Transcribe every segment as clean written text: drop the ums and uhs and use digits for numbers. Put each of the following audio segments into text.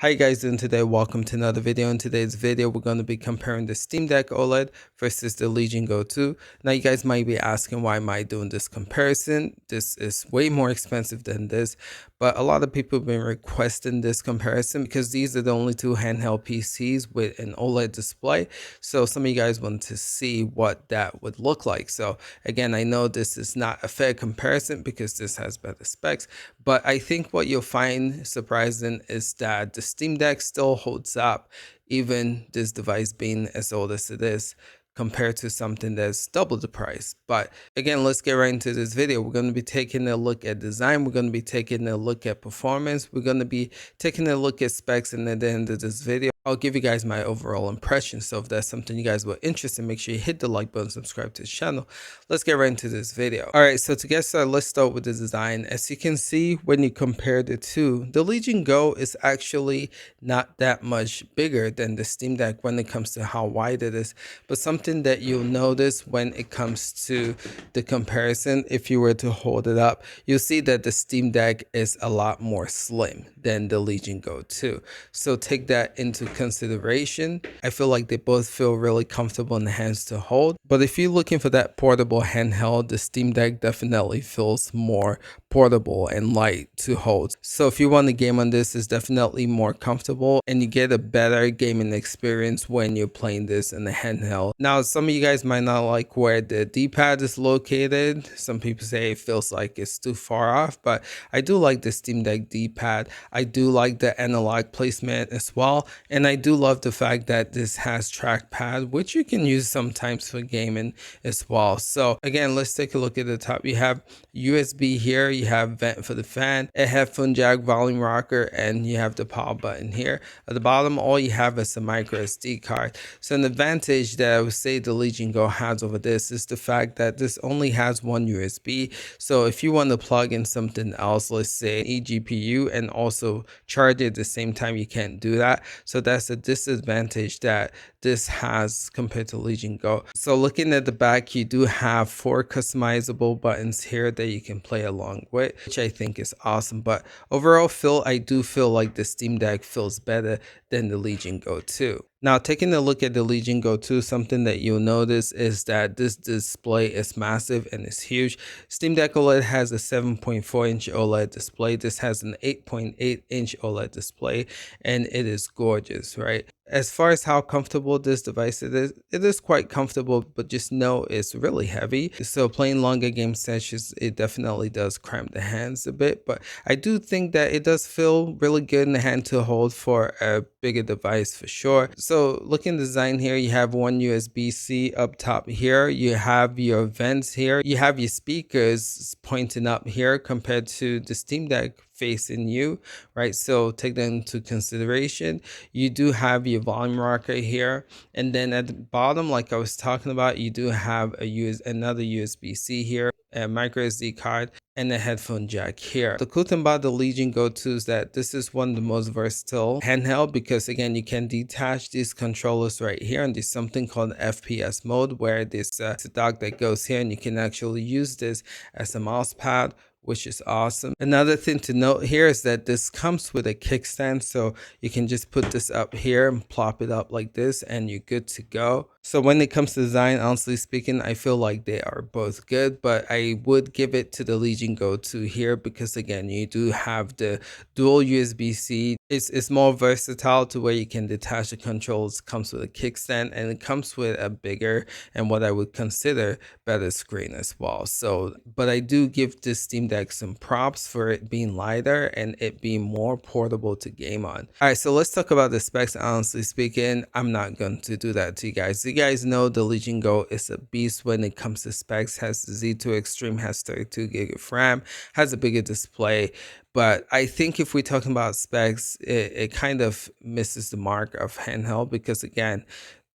How you guys doing today? Welcome to another video. In today's video, we're going to be comparing the Steam Deck OLED versus the Legion Go 2. Now, you guys might be asking, why am I doing this comparison? This is way more expensive than this, but a lot of people have been requesting this comparison because these are the only two handheld PCs with an OLED display. So some of you guys want to see what that would look like. So again, I know this is not a fair comparison because this has better specs, but I think what you'll find surprising is that the Steam Deck still holds up, even this device being as old as it is, compared to something that's double the price. But again, let's get right into this video. We're going to be taking a look at design. We're going to be taking a look at performance. We're going to be taking a look at specs. And at the end of this video, I'll give you guys my overall impression. So if that's something you guys were interested in, make sure you hit the like button, subscribe to the channel. Let's get right into this video. All right, so to get started, let's start with the design. As you can see, when you compare the two, the Legion Go is actually not that much bigger than the Steam Deck when it comes to how wide it is. But something that you'll notice when it comes to the comparison, if you were to hold it up, you'll see that the Steam Deck is a lot more slim than the Legion Go 2. So take that into consideration. I feel like they both feel really comfortable in the hands to hold. But if you're looking for that portable handheld, the Steam Deck definitely feels more portable and light to hold. So if you want to game on this, it's definitely more comfortable and you get a better gaming experience when you're playing this in the handheld. Now, some of you guys might not like where the D-pad is located. Some people say it feels like it's too far off, but I do like the Steam Deck D-pad. I do like the analog placement as well. And I do love the fact that this has trackpad, which you can use sometimes for gaming as well. So again, let's take a look at the top. You have USB here, you have vent for the fan, a headphone jack, volume rocker, and you have the power button here. At the bottom, all you have is a micro SD card. So an advantage that I would say the Legion Go has over this is the fact that this only has one USB. So if you want to plug in something else, let's say eGPU, and also charge it at the same time, you can't do that. So that's a disadvantage that this has compared to Legion Go. So looking at the back, you do have 4 customizable buttons here that you can play along with, which I think is awesome. But overall I do feel like the Steam Deck feels better than the Legion Go 2. Now, taking a look at the Legion Go 2, something that you'll notice is that this display is massive and it's huge. Steam Deck OLED has a 7.4-inch OLED display. This has an 8.8-inch OLED display, and it is gorgeous, right? As far as how comfortable this device it is quite comfortable, but just know it's really heavy. So playing longer game sessions, it definitely does cramp the hands a bit, but I do think that it does feel really good in the hand to hold for a bigger device for sure. So looking at the design here, you have one USB-C up top here, you have your vents here, you have your speakers pointing up here compared to the Steam Deck facing you, right? So take that into consideration. You do have your volume rocker here, and then at the bottom, like I was talking about, you do have another USB-C here, a micro SD card, and a headphone jack here. The cool thing about the Legion Go 2 is that this is one of the most versatile handheld because again, you can detach these controllers right here, and there's something called FPS mode where there's a dock that goes here and you can actually use this as a mouse pad, which is awesome. Another thing to note here is that this comes with a kickstand, so you can just put this up here and plop it up like this and you're good to go. So when it comes to design, honestly speaking, I feel like they are both good, but I would give it to the Legion Go 2 here because again, you do have the dual USB-C. It's more versatile to where you can detach the controls, comes with a kickstand, and it comes with a bigger and what I would consider better screen as well. So, but I do give this Steam Deck some props for it being lighter and it being more portable to game on. All right, so let's talk about the specs. Honestly speaking, I'm not going to do that to you guys. You guys know the Legion Go is a beast when it comes to specs. Has the Z2 Extreme, has 32 gig of RAM, has a bigger display. But I think if we're talking about specs, it kind of misses the mark of handheld because again,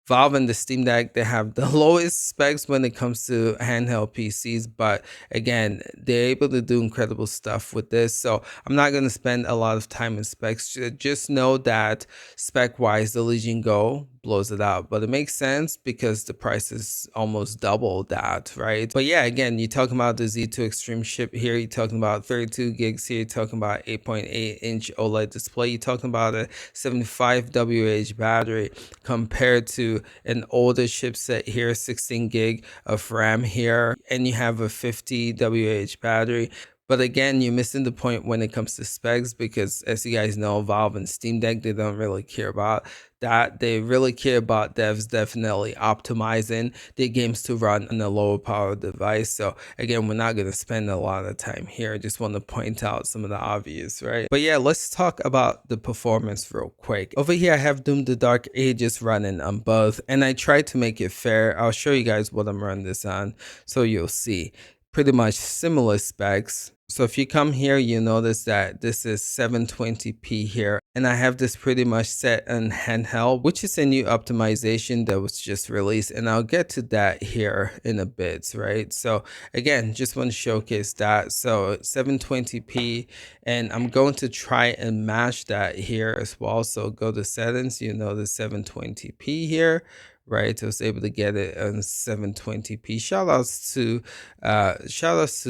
Valve and the Steam Deck, they have the lowest specs when it comes to handheld PCs, but again, they're able to do incredible stuff with this. So I'm not going to spend a lot of time in specs. Just know that spec wise, the Legion Go blows it out, but it makes sense because the price is almost double that, right? But yeah, again, you're talking about the Z2 Extreme chip here, you're talking about 32 gigs here, you're talking about 8.8-inch OLED display, you're talking about a 75 WH battery compared to an older chipset here, 16 gig of RAM here, and you have a 50 WH battery. But again, you're missing the point when it comes to specs because, as you guys know, Valve and Steam Deck, they don't really care about that. They really care about devs definitely optimizing their games to run on a lower power device. So again, we're not going to spend a lot of time here. I just want to point out some of the obvious, right? But yeah, let's talk about the performance real quick. Over here, I have Doom the Dark Ages running on both, and I tried to make it fair. I'll show you guys what I'm running this on so you'll see pretty much similar specs. So if you come here, you notice that this is 720p here, and I have this pretty much set on handheld, which is a new optimization that was just released, and I'll get to that here in a bit, right? So again, just want to showcase that. So 720p, and I'm going to try and match that here as well. So go to settings, you notice 720p here, right? I was able to get it on 720p. Shout outs to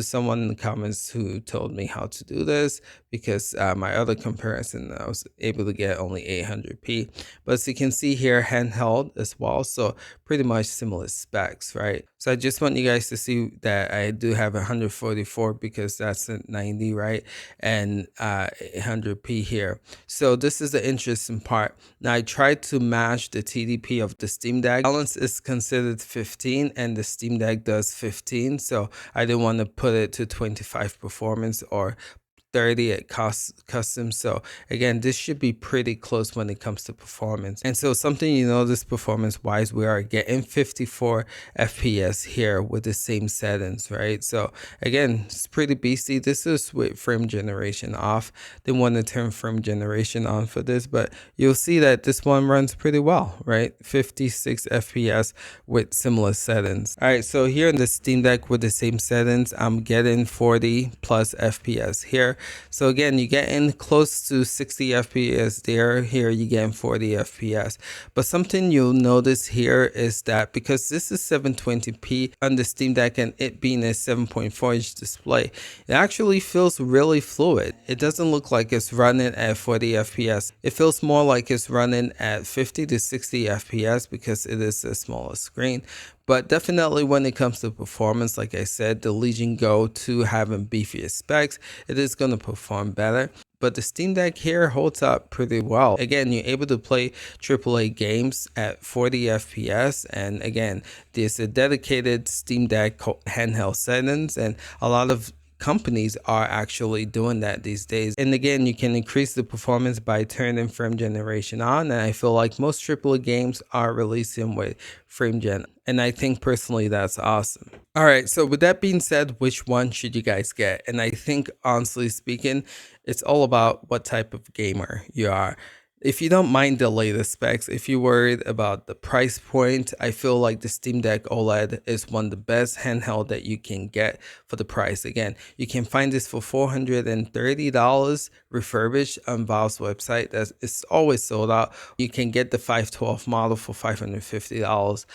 someone in the comments who told me how to do this, because my other comparison, I was able to get only 800p. But as you can see here, handheld as well, so pretty much similar specs, right? So I just want you guys to see that I do have 144 because that's a 90, right? And 100p here. So this is the interesting part. Now I tried to match the TDP of the Steam Deck. Balance is considered 15 and the Steam Deck does 15. So I didn't want to put it to 25 performance or 30 at custom. So again, this should be pretty close when it comes to performance. And so something you notice performance wise, we are getting 54 FPS here with the same settings, right? So again, it's pretty beastly. This is with frame generation off. Didn't want to turn frame generation on for this, but you'll see that this one runs pretty well, right? 56 FPS with similar settings. All right, so here in the Steam Deck with the same settings, I'm getting 40 plus FPS here. So again, you get in close to 60 FPS there. Here you get 40 FPS. But something you'll notice here is that because this is 720p on the Steam Deck and it being a 7.4-inch display, it actually feels really fluid. It doesn't look like it's running at 40 FPS. It feels more like it's running at 50 to 60 FPS because it is a smaller screen. But definitely when it comes to performance, like I said, the Legion Go 2 having beefier specs, it is going to perform better. But the Steam Deck here holds up pretty well. Again, you're able to play AAA games at 40 FPS. And again, there's a dedicated Steam Deck handheld settings, and a lot of companies are actually doing that these days. And again, you can increase the performance by turning frame generation on, and I feel like most AAA games are releasing with frame gen, and I think personally that's awesome. All right, so with that being said, which one should you guys get? And I think honestly speaking, it's all about what type of gamer you are. If you don't mind the latest specs, if you're worried about the price point, I feel like the Steam Deck OLED is one of the best handheld that you can get for the price. Again, you can find this for $430 refurbished on Valve's website. It's always sold out. You can get the 512 model for $550.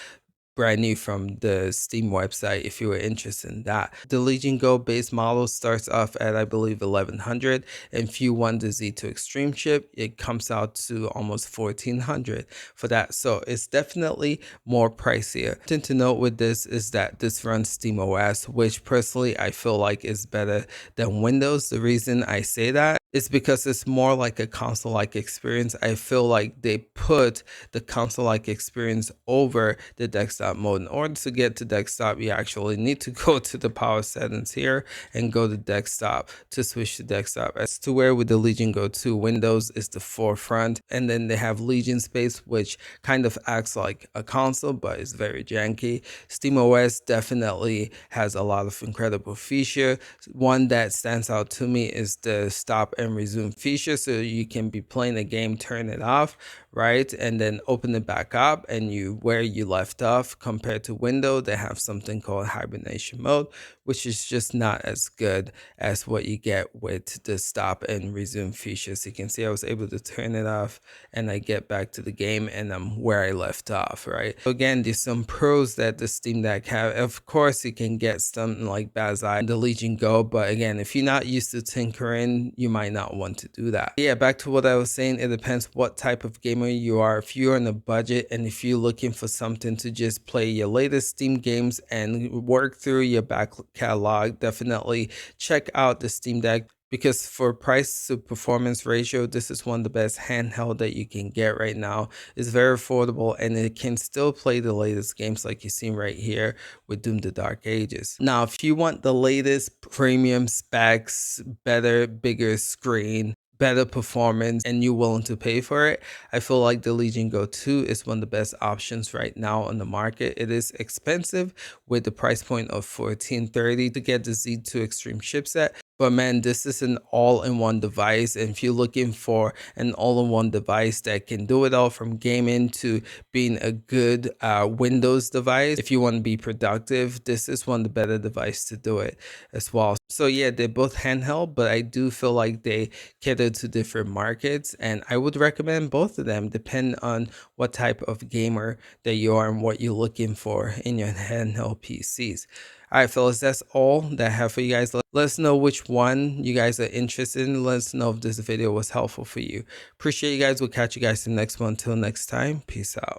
Brand new from the Steam website if you were interested in that. The Legion Go base model starts off at I believe 1100, and if you want the Z2 Extreme chip, it comes out to almost 1400 for that. So it's definitely more pricier. Thing to note with this is that this runs Steam OS, which personally I feel like is better than Windows. The reason I say that is because it's more like a console-like experience. I feel like they put the console-like experience over the desktop mode. In order to get to desktop, you actually need to go to the power settings here and go to desktop to switch to desktop. As to where with the Legion Go 2, Windows is the forefront, and then they have Legion Space, which kind of acts like a console, but it's very janky. SteamOS definitely has a lot of incredible features. One that stands out to me is the stop and resume feature, so you can be playing a game, turn it off, right, and then open it back up and you where you left off. Compared to Windows, they have something called hibernation mode, which is just not as good as what you get with the stop and resume features. You can see I was able to turn it off and I get back to the game and I'm where I left off, right? So again, there's some pros that the Steam Deck have. Of course, you can get something like Bazi and the Legion Go, but again, if you're not used to tinkering, you might not want to do that. Yeah, back to what I was saying, it depends what type of gamer you are. If you're on a budget and if you're looking for something to just play your latest Steam games and work through your back catalog, definitely check out the Steam Deck, because for price to performance ratio, this is one of the best handheld that you can get right now. It's very affordable and it can still play the latest games like you see right here with Doom the Dark Ages. Now, if you want the latest premium specs, better, bigger screen, better performance, and you're willing to pay for it, I feel like the Legion Go 2 is one of the best options right now on the market. It is expensive with the price point of $1430 to get the Z2 Extreme chipset. But man, this is an all-in-one device. And if you're looking for an all-in-one device that can do it all from gaming to being a good Windows device, if you want to be productive, this is one of the better devices to do it as well. So yeah, they're both handheld, but I do feel like they cater to different markets. And I would recommend both of them, depending on what type of gamer that you are and what you're looking for in your handheld PCs. All right, fellas, that's all that I have for you guys. Let us know which one you guys are interested in. Let us know if this video was helpful for you. Appreciate you guys. We'll catch you guys in the next one. Until next time, peace out.